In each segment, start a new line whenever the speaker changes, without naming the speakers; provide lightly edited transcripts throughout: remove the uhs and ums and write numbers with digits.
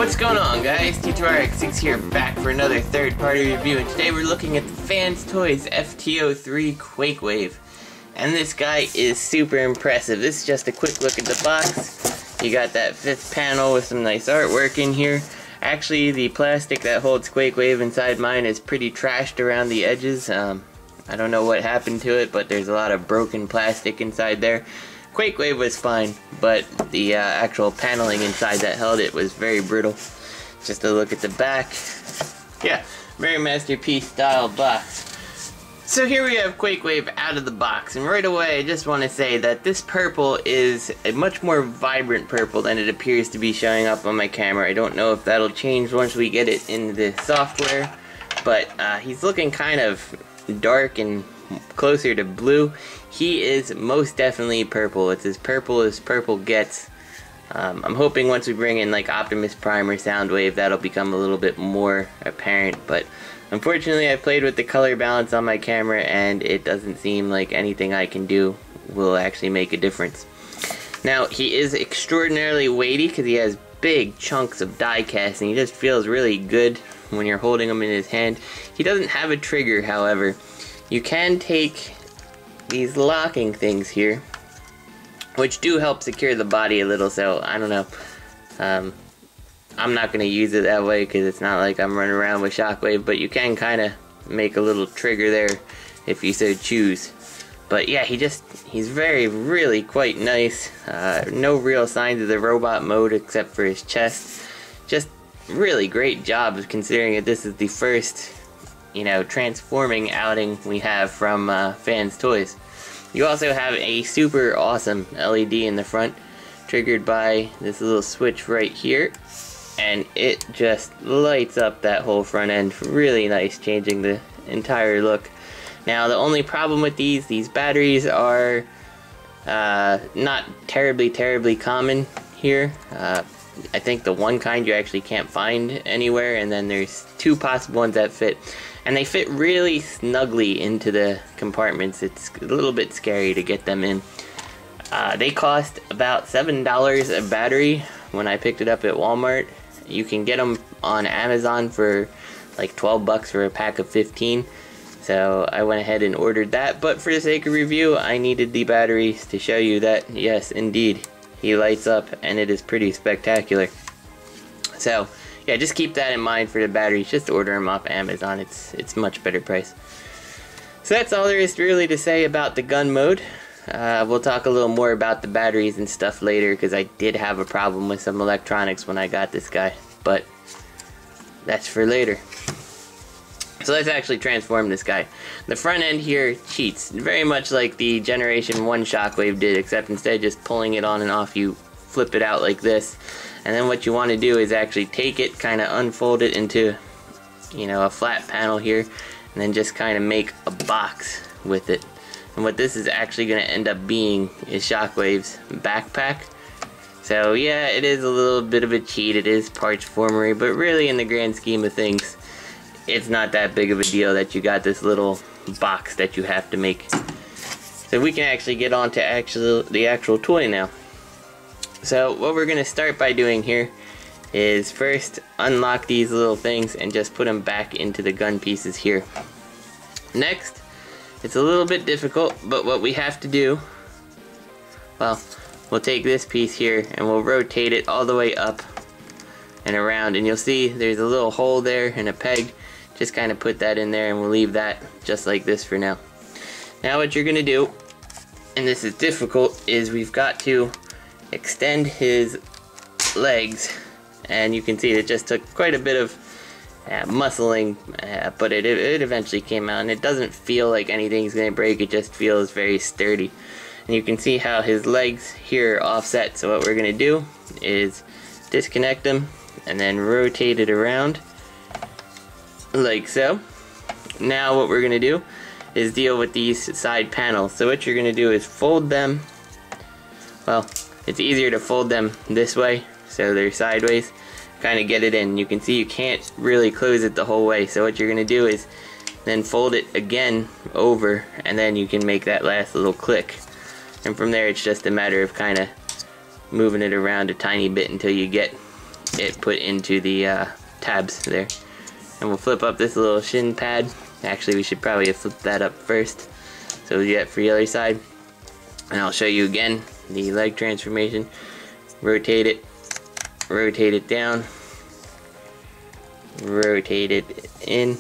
What's going on, guys? T2RX6 here, back for another third-party review, and today we're looking at the Fans Toys FT-03 Quake Wave. And this guy is super impressive. This is just a quick look at the box. You got that fifth panel with some nice artwork in here. Actually, the plastic that holds Quake Wave inside mine is pretty trashed around the edges. I don't know what happened to it, but there's a lot of broken plastic inside there. Quake Wave was fine, but the actual paneling inside that held it was very brittle. Just a look at the back. Yeah, very masterpiece style box. So here we have Quake Wave out of the box, and right away I just want to say that this purple is a much more vibrant purple than it appears to be showing up on my camera. I don't know if that'll change once we get it into the software, but he's looking kind of dark and closer to blue. He is most definitely purple. It's as purple gets. I'm hoping once we bring in like Optimus Prime or Soundwave, that'll become a little bit more apparent, but unfortunately I played with the color balance on my camera and it doesn't seem like anything I can do will actually make a difference. Now, he is extraordinarily weighty because he has big chunks of die cast, and he just feels really good when you're holding him in his hand. He doesn't have a trigger, however. You can take these locking things here, which do help secure the body a little, so I don't know. I'm not going to use it that way because it's not like I'm running around with Shockwave, but you can kind of make a little trigger there if you so choose. But yeah, he's really quite nice. No real signs of the robot mode except for his chest. Just really great job considering that this is the first, you know, transforming outing we have from Fans Toys. You also have a super awesome LED in the front, triggered by this little switch right here, and it just lights up that whole front end. Really nice, changing the entire look. Now, the only problem with these batteries are not terribly common here. I think the one kind you actually can't find anywhere, and then there's two possible ones that fit. And they fit really snugly into the compartments. It's a little bit scary to get them in. They cost about $7 a battery when I picked it up at Walmart. You can get them on Amazon for like 12 bucks for a pack of 15. So I went ahead and ordered that, but for the sake of review, I needed the batteries to show you that, yes, indeed, he lights up and it is pretty spectacular. So yeah, just keep that in mind for the batteries. Just order them off Amazon. It's much better price. So that's all there is really to say about the gun mode. We'll talk a little more about the batteries and stuff later, because I did have a problem with some electronics when I got this guy, but that's for later. So let's actually transform this guy. The front end here cheats, very much like the Generation 1 Shockwave did, except instead of just pulling it on and off, you flip it out like this. And then what you want to do is actually take it, kind of unfold it into, you know, a flat panel here, and then just kind of make a box with it. And what this is actually going to end up being is Shockwave's backpack. So yeah, it is a little bit of a cheat, it is parts formery, but really in the grand scheme of things, it's not that big of a deal that you got this little box that you have to make. So we can actually get on to the actual toy now. So what we're going to start by doing here is first unlock these little things and just put them back into the gun pieces here. Next, it's a little bit difficult, but what we have to do, well, we'll take this piece here and we'll rotate it all the way up and around, and you'll see there's a little hole there and a peg. Just kind of put that in there and we'll leave that just like this for now. Now what you're going to do, and this is difficult, is we've got to extend his legs, and you can see it just took quite a bit of muscling, but it eventually came out, and it doesn't feel like anything's going to break, it just feels very sturdy. And you can see how his legs here are offset, so what we're going to do is disconnect them and then rotate it around like so. Now what we're going to do is deal with these side panels. So what you're going to do is fold them, well, it's easier to fold them this way so they're sideways, kind of get it in. You can see you can't really close it the whole way, so what you're going to do is then fold it again over, and then you can make that last little click, and from there it's just a matter of kind of moving it around a tiny bit until you get it put into the tabs there. And we'll flip up this little shin pad. Actually, we should probably have flipped that up first, so we'll do that for the other side. And I'll show you again the leg transformation. Rotate it down, rotate it in,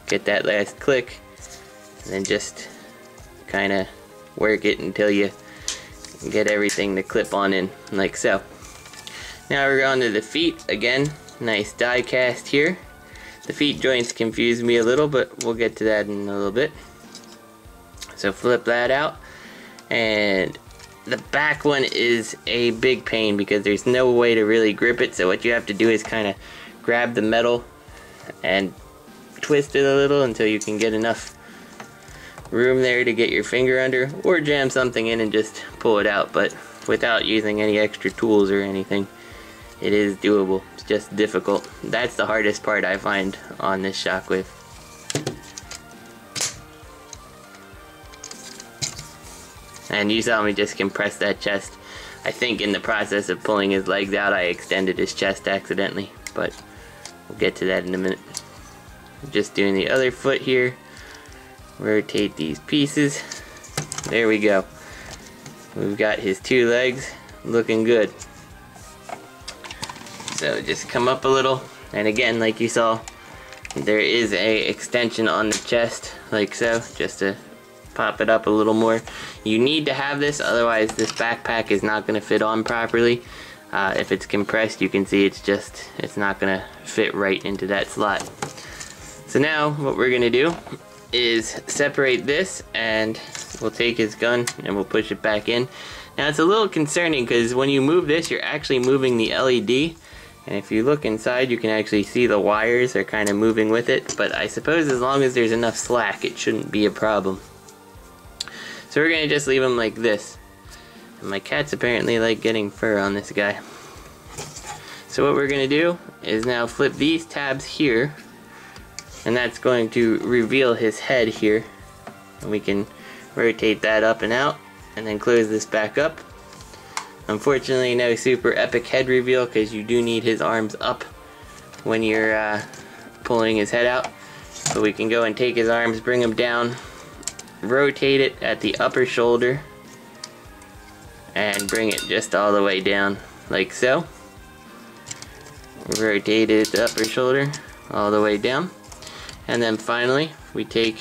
get that last click, and then just kind of work it until you get everything to clip on in, like so. Now we're on to the feet again. Nice die cast here. The feet joints confuse me a little, but we'll get to that in a little bit. So flip that out, and the back one is a big pain because there's no way to really grip it, so what you have to do is kind of grab the metal and twist it a little until you can get enough room there to get your finger under, or jam something in and just pull it out, but without using any extra tools or anything. It is doable. It's just difficult. That's the hardest part I find on this shockwave. And you saw me just compress that chest. I think in the process of pulling his legs out, I extended his chest accidentally, but we'll get to that in a minute. Just doing the other foot here. Rotate these pieces. There we go. We've got his two legs looking good. So just come up a little, and again, like you saw, there is a extension on the chest, like so, just to pop it up a little more. You need to have this, otherwise this backpack is not going to fit on properly. If it's compressed, you can see it's not going to fit right into that slot. So now what we're going to do is separate this, and we'll take his gun and we'll push it back in. Now it's a little concerning because when you move this, you're actually moving the LED. And if you look inside, you can actually see the wires are kind of moving with it, but I suppose as long as there's enough slack, it shouldn't be a problem. So we're going to just leave him like this. And my cats apparently like getting fur on this guy. So what we're going to do is now flip these tabs here, and that's going to reveal his head here. And we can rotate that up and out, and then close this back up. Unfortunately, no super epic head reveal because you do need his arms up when you're pulling his head out. But we can go and take his arms, bring them down, rotate it at the upper shoulder, and bring it just all the way down, like so. Rotate it at the upper shoulder, all the way down. And then finally, we take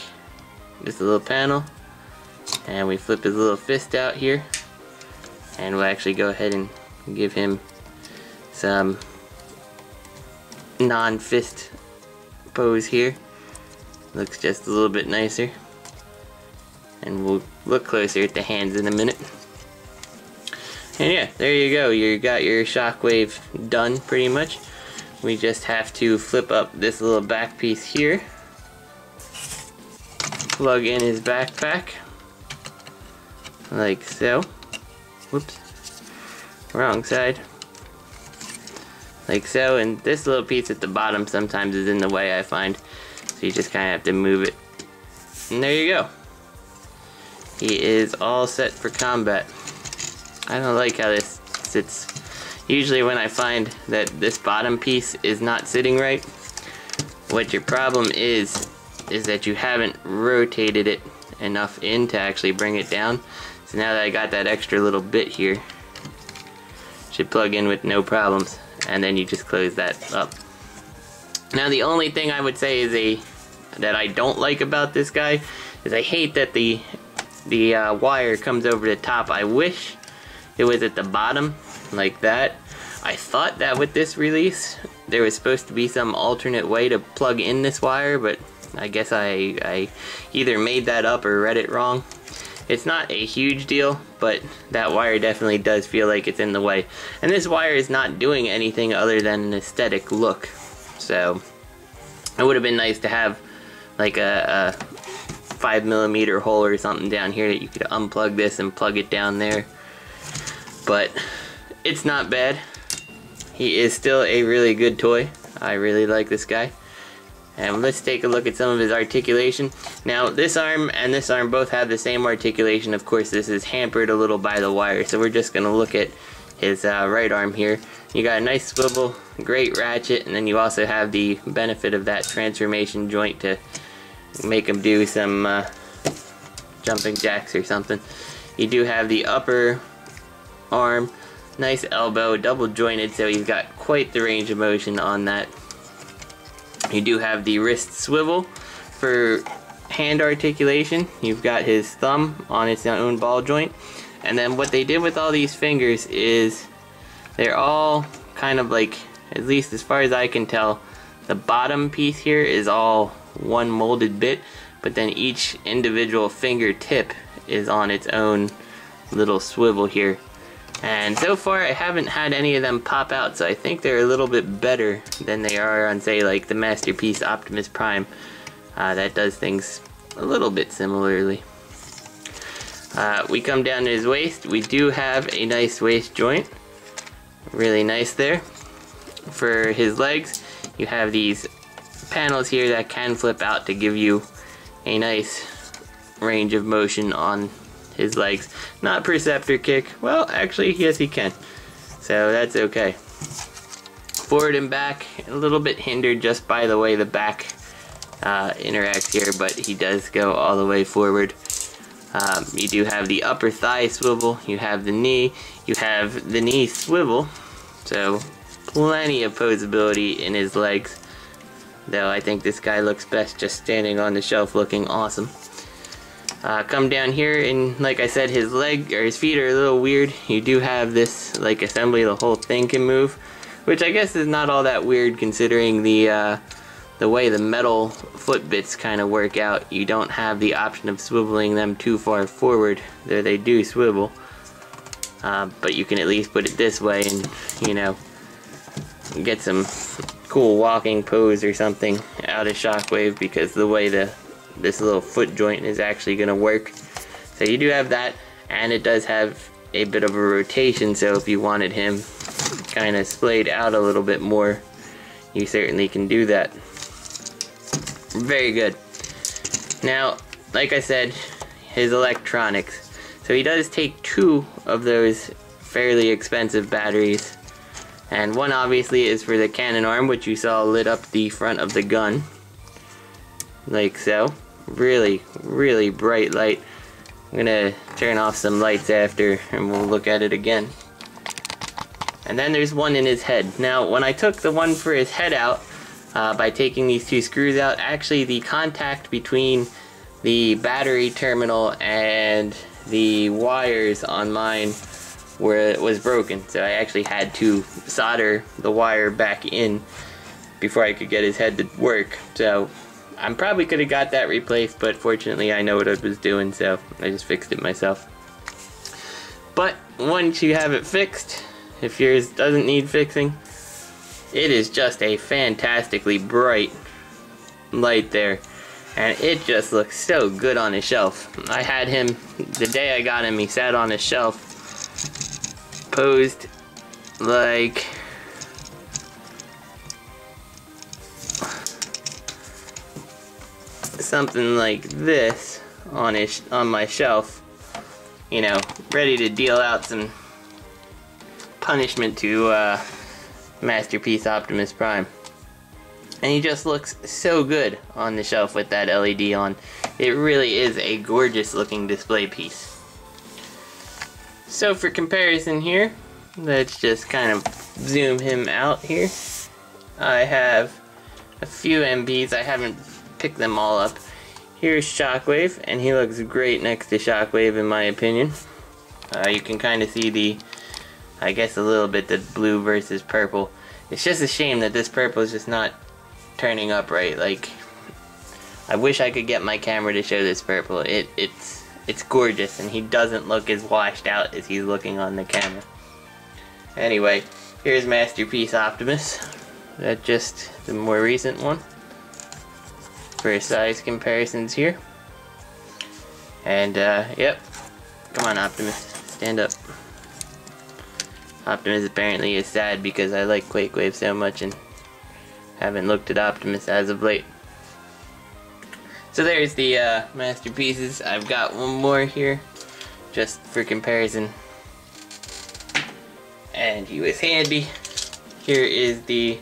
this little panel, and we flip his little fist out here. And we'll actually go ahead and give him some non-fist pose here. Looks just a little bit nicer. And we'll look closer at the hands in a minute. And yeah, there you go. You got your shockwave done pretty much. We just have to flip up this little back piece here. Plug in his backpack. Like so. Whoops, wrong side. Like so, and this little piece at the bottom sometimes is in the way, I find. So you just kind of have to move it. And there you go. He is all set for combat. I don't like how this sits. Usually when I find that this bottom piece is not sitting right, what your problem is that you haven't rotated it enough in to actually bring it down. So now that I got that extra little bit here, should plug in with no problems, and then you just close that up. Now the only thing I would say is that I don't like about this guy is I hate that the wire comes over the top. I wish it was at the bottom like that. I thought that with this release there was supposed to be some alternate way to plug in this wire, but I guess I either made that up or read it wrong. It's not a huge deal, but that wire definitely does feel like it's in the way. And this wire is not doing anything other than an aesthetic look. So it would have been nice to have like a 5mm hole or something down here that you could unplug this and plug it down there. But it's not bad. He is still a really good toy. I really like this guy. And let's take a look at some of his articulation. Now this arm and this arm both have the same articulation. Of course this is hampered a little by the wire, so we're just going to look at his right arm here. You got a nice swivel, great ratchet, and then you also have the benefit of that transformation joint to make him do some jumping jacks or something. You do have the upper arm, nice elbow, double jointed, so he's got quite the range of motion on that. You do have the wrist swivel for hand articulation. You've got his thumb on its own ball joint, and then what they did with all these fingers is they're all kind of like, at least as far as I can tell, the bottom piece here is all one molded bit, but then each individual fingertip is on its own little swivel here. And so far I haven't had any of them pop out, so I think they're a little bit better than they are on, say, like the Masterpiece Optimus Prime. That does things a little bit similarly. We come down to his waist. We do have a nice waist joint. Really nice there. For his legs, you have these panels here that can flip out to give you a nice range of motion on his legs. Not Perceptor kick. Well, actually, yes, he can. So that's okay. Forward and back, a little bit hindered just by the way the back interacts here, but he does go all the way forward. You do have the upper thigh swivel, you have the knee swivel, so plenty of posability in his legs, though I think this guy looks best just standing on the shelf looking awesome. Come down here, and like I said, his feet are a little weird. You do have this like assembly, the whole thing can move, which I guess is not all that weird considering the way the metal foot bits kind of work out. You don't have the option of swiveling them too far forward, though they do swivel. But you can at least put it this way and, you know, get some cool walking pose or something out of Shockwave, because the way this little foot joint is actually going to work. So you do have that, and it does have a bit of a rotation, so if you wanted him kind of splayed out a little bit more, you certainly can do that. Very good. Now, like I said, his electronics. So he does take 2 of those fairly expensive batteries, and one obviously is for the cannon arm, which you saw lit up the front of the gun, like so. Really, really bright light. I'm gonna turn off some lights after and we'll look at it again. And then there's one in his head. Now, when I took the one for his head out, by taking these 2 screws out, actually the contact between the battery terminal and the wires on mine was broken. So I actually had to solder the wire back in before I could get his head to work. So I probably could have got that replaced, but fortunately I know what I was doing, so I just fixed it myself. But once you have it fixed, if yours doesn't need fixing, it is just a fantastically bright light there, and it just looks so good on his shelf. I had him, the day I got him, he sat on his shelf, posed like something like this on my shelf, you know, ready to deal out some punishment to Masterpiece Optimus Prime. And he just looks so good on the shelf with that LED on. It really is a gorgeous looking display piece. So for comparison here, let's just kind of zoom him out here. I have a few MBs, I haven't picked them all up. Here's Shockwave, and he looks great next to Shockwave in my opinion. You can kind of see the, I guess a little bit, the blue versus purple. It's just a shame that this purple is just not turning up right. Like, I wish I could get my camera to show this purple. It's gorgeous, and he doesn't look as washed out as he's looking on the camera. Anyway, here's Masterpiece Optimus. That's just the more recent one. For size comparisons here. And yep. Come on, Optimus, stand up. Optimus apparently is sad because I like Quake Wave so much and haven't looked at Optimus as of late. So there's the masterpieces. I've got one more here just for comparison. and he was handy. Here is the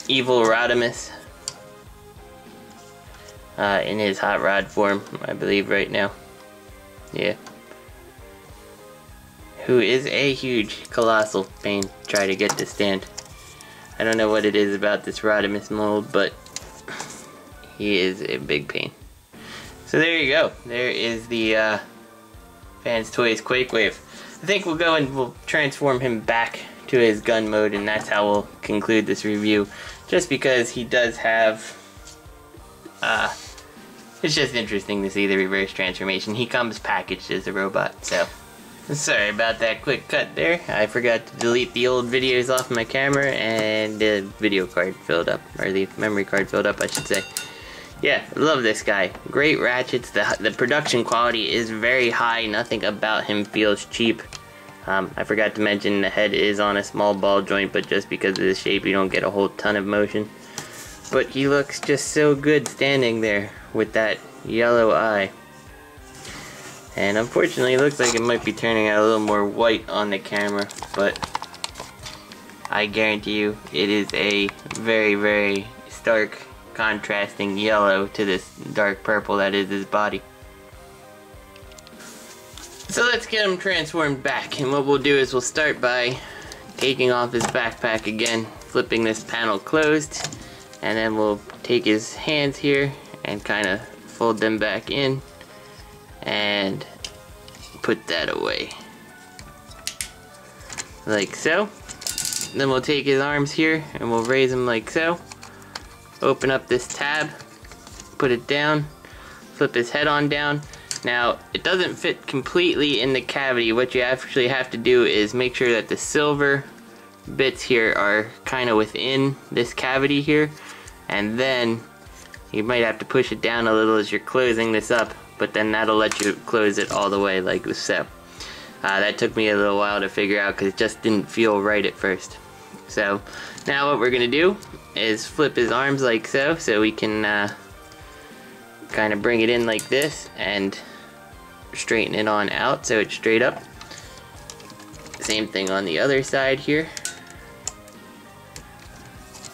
evil Rodimus in his hot rod form, I believe, right now. Yeah. Who is a huge, colossal pain to try to get to stand. I don't know what it is about this Rodimus mold, but he is a big pain. So there you go. There is the Fans Toys Quake Wave. I think we'll go and we'll transform him back to his gun mode, and that's how we'll conclude this review. Just because he does have, it's just interesting to see the reverse transformation. He comes packaged as a robot, so. Sorry about that quick cut there. I forgot to delete the old videos off my camera, and the video card filled up, or the memory card filled up, I should say. Yeah, love this guy. Great ratchets. The production quality is very high. Nothing about him feels cheap. I forgot to mention the head is on a small ball joint, but just because of the shape, you don't get a whole ton of motion. But he looks just so good standing there with that yellow eye. And unfortunately, it looks like it might be turning out a little more white on the camera, but I guarantee you it is a very, very stark, contrasting yellow to this dark purple that is his body. So let's get him transformed back, and what we'll do is we'll start by taking off his backpack again, flipping this panel closed, and then we'll take his hands here and kind of fold them back in and put that away like so. Then we'll take his arms here and we'll raise them like so, open up this tab, put it down, flip his head on down. Now it doesn't fit completely in the cavity. What you actually have to do is make sure that the silver bits here are kind of within this cavity here, and then you might have to push it down a little as you're closing this up, but then that'll let you close it all the way like so. That took me a little while to figure out because it just didn't feel right at first. So now what we're gonna do is flip his arms like so, so we can kind of bring it in like this and straighten it on out so it's straight up. Same thing on the other side here.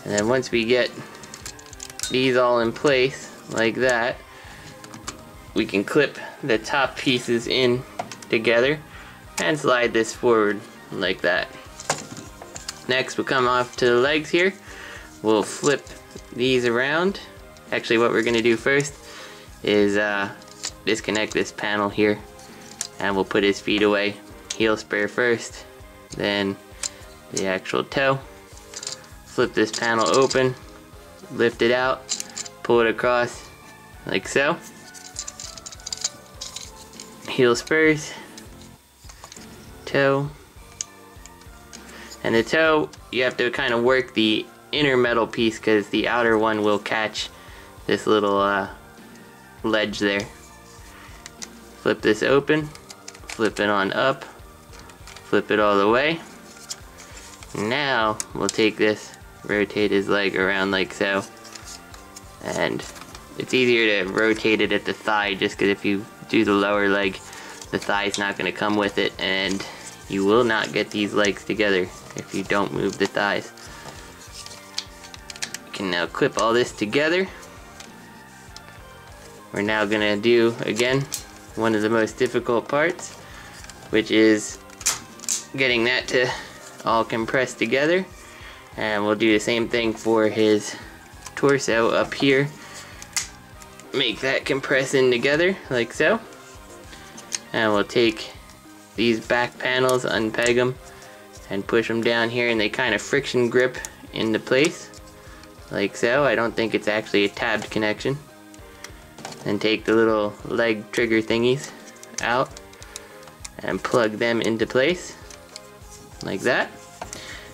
And then once we get these all in place like that, we can clip the top pieces in together and slide this forward like that. Next we'll come off to the legs here. We'll flip these around. Actually, what we're gonna do first is disconnect this panel here, and we'll put his feet away. Heel spur first, then the actual toe. Flip this panel open, lift it out, pull it across like so. Heel spurs, toe, and the toe you have to kind of work the inner metal piece because the outer one will catch this little ledge there. Flip this open, flip it on up, flip it all the way. Now we'll take this, rotate his leg around like so, and it's easier to rotate it at the thigh just because if you do the lower leg, the thigh's not going to come with it, and you will not get these legs together if you don't move the thighs. You can now clip all this together. We're now going to do, again, one of the most difficult parts, which is getting that to all compress together. And we'll do the same thing for his torso up here. Make that compress in together like so. And we'll take these back panels, unpeg them, and push them down here, and they kind of friction grip into place like so. I don't think it's actually a tabbed connection. And take the little leg trigger thingies out and plug them into place like that.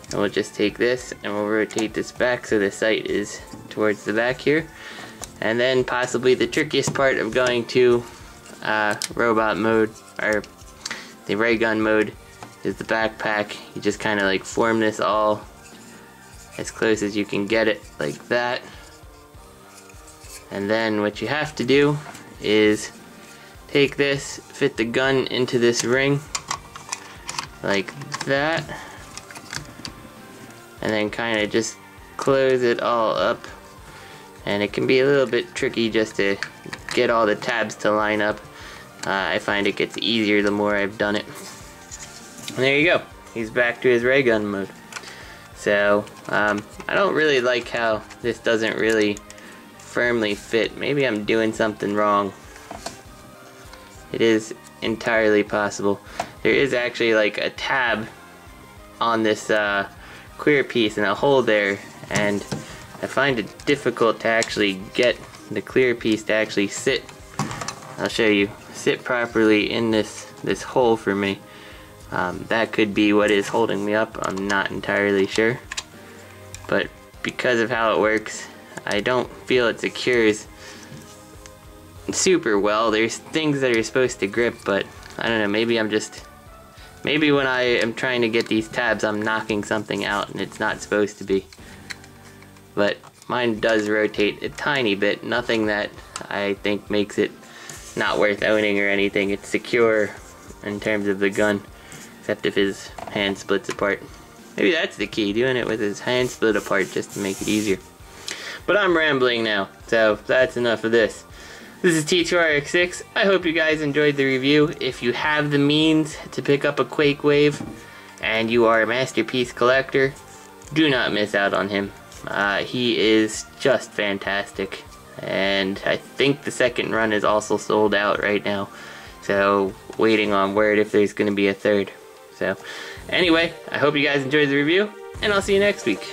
And we'll just take this and we'll rotate this back so the sight is towards the back here. And then possibly the trickiest part of going to robot mode, or the ray gun mode, is the backpack. You just kind of like form this all as close as you can get it like that. And then what you have to do is take this, fit the gun into this ring, like that, and then kind of just close it all up. And it can be a little bit tricky just to get all the tabs to line up. I find it gets easier the more I've done it. And there you go. He's back to his ray gun mode. So, I don't really like how this doesn't really firmly fit. Maybe I'm doing something wrong. It is entirely possible. There is actually like a tab on this clear piece and a hole there, and I find it difficult to actually get the clear piece to actually sit. I'll show you. Sit properly in this hole for me. That could be what is holding me up. I'm not entirely sure. But because of how it works, I don't feel it secures super well. There's things that are supposed to grip, but I don't know, maybe when I am trying to get these tabs, I'm knocking something out and it's not supposed to be. But mine does rotate a tiny bit, nothing that I think makes it not worth owning or anything. It's secure in terms of the gun, except if his hand splits apart. Maybe that's the key, doing it with his hand split apart just to make it easier. But I'm rambling now, so that's enough of this. This is T2RX6. I hope you guys enjoyed the review. If you have the means to pick up a Quake Wave and you are a masterpiece collector, do not miss out on him. He is just fantastic, and I think the second run is also sold out right now, so waiting on word if there's going to be a third. So anyway, I hope you guys enjoyed the review, and I'll see you next week.